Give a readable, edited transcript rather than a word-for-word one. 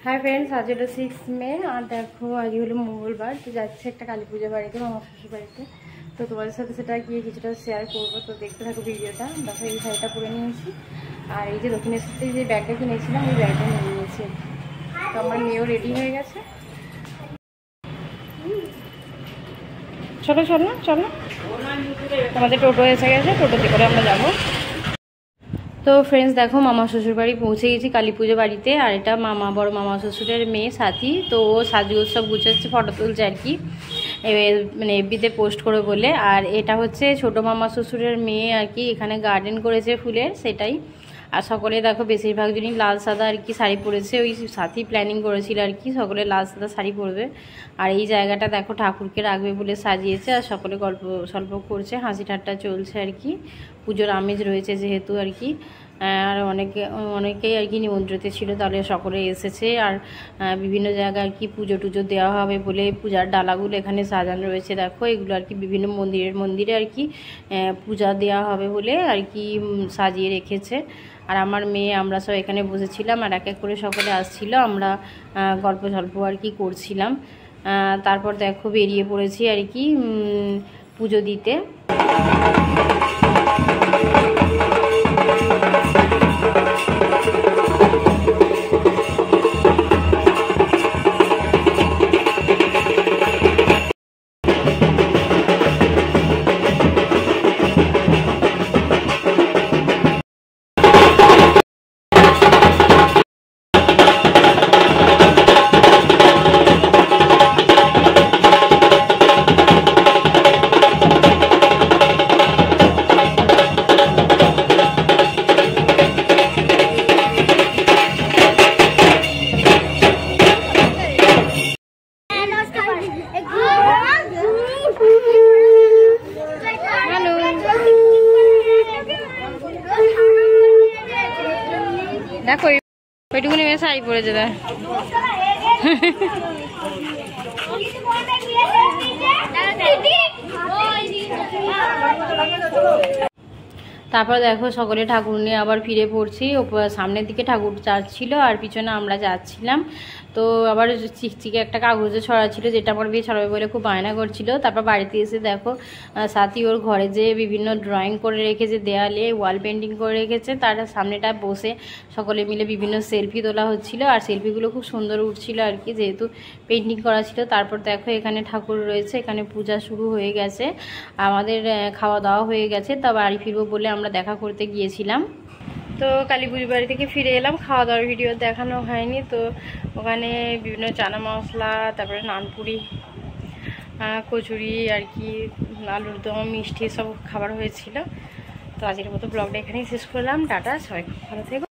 Hi friends, आज hello 6 मे और देखो आज हलो मंगलवार। तो जाच्छे एक काली पूजा बाड़ीते मामा शशुर बाड़ीते। तो तुम्हारे साथे सेटा गिये किछुटा शेयर करब। तो देखते थाको भिडियोटा। देखो এই শাড়িটা পরে নিয়েছি আর এই যে দক্ষিণেশ্বর থেকে যে ব্যাগটা কিনেছিলাম ওই ব্যাগটা নিয়ে নিয়েছি। তো আমার মেয়েও রেডি হয়ে গেছে। চলো চলো চলো, আমাদের টোটো এসে গেছে, টোটোতে করে আমরা যাবো। তো फ्रेंड्स देखो मामा शशुर बाड़ी पहुँचे गेছি काली पूजा बाड़ीते। और এটা मामा बड़ मामा शशुरेर मेये साथी। तो ও সাজগোজ সব গুছাচ্ছে, ফটো তুলছে আর কি, মানে এফবিতে পোস্ট করে বলে। আর এটা হচ্ছে ছোট মামা শ্বশুরের মেয়ে আর কি, এখানে গার্ডেন করেছে ফুলের, সেটাই। আর সকলে দেখো বেশিরভাগ জনই লাল সাদা আর কি শাড়ি পরেছে, ওই সাথী প্ল্যানিং করেছিল আর কি সকলে লাল সাদা শাড়ি পরবে। আর এই জায়গাটা দেখো ঠাকুরকে রাখবে বলে সাজিয়েছে, আর সকলে গল্প সল্প করছে, হাসি ঠাট্টা চলছে আর কি। পুজোর আমেজ রয়েছে যেহেতু আর কি। আর অনেকেই আর কি নিমন্ত্রিত ছিল, তাহলে সকলে এসেছে। আর বিভিন্ন জায়গায় আর কি পুজো টুজো দেওয়া হবে বলে পূজার ডালাগুলো এখানে সাজানো রয়েছে। দেখো এগুলো আর কি বিভিন্ন মন্দিরে আর কি পূজা দেওয়া হবে বলে আর কি সাজিয়ে রেখেছে। আর আমার মেয়ে আমরা সব এখানে বসেছিলাম, আর এক এক করে সকলে আসছিল, আমরা গল্প সল্প আর কি করছিলাম। তারপর দেখো বেরিয়ে পড়েছি আর কি পুজো দিতে। দেখো ওইটুকুনি মেয়ে শাড়ি পরেছে। তারপর দেখো সকলে ঠাকুর নিয়ে আবার ফিরে পড়ছি। সামনের দিকে ঠাকুর যাচ্ছিল আর পিছনে আমরা যাচ্ছিলাম। তো আবার চিকচিকে একটা কাগজে ছড়া ছিল, যেটা আমার বিয়ে ছড়াবে বলে খুব বায়না করছিল। তারপর বাড়িতে এসে দেখো সাথী ওর ঘরে যে বিভিন্ন ড্রয়িং করে রেখেছে, দেয়ালে ওয়াল পেন্টিং করে রেখেছে, তার সামনেটা বসে সকলে মিলে বিভিন্ন সেলফি তোলা হচ্ছিল। আর সেলফিগুলো খুব সুন্দর উঠছিল আর কি, যেহেতু পেন্টিং করা ছিল। তারপর দেখো এখানে ঠাকুর রয়েছে, এখানে পূজা শুরু হয়ে গেছে, আমাদের খাওয়া দাওয়া হয়ে গেছে। তা বাড়ি ফিরবো বলে আমরা দেখা করতে গিয়েছিলাম। তো কালী পুজো বাড়ি থেকে ফিরে এলাম, খাওয়া দাওয়ার ভিডিও দেখানো হয়নি। তো ওখানে বিভিন্ন চানা মশলা, তারপরে নানপুরি, কচুরি আর কি, আলুর দম, মিষ্টি সব খাবার হয়েছিল। তো আজকের মতো ব্লগটা এখানেই শেষ করলাম। টাটা, সবাই ভালো থেকো।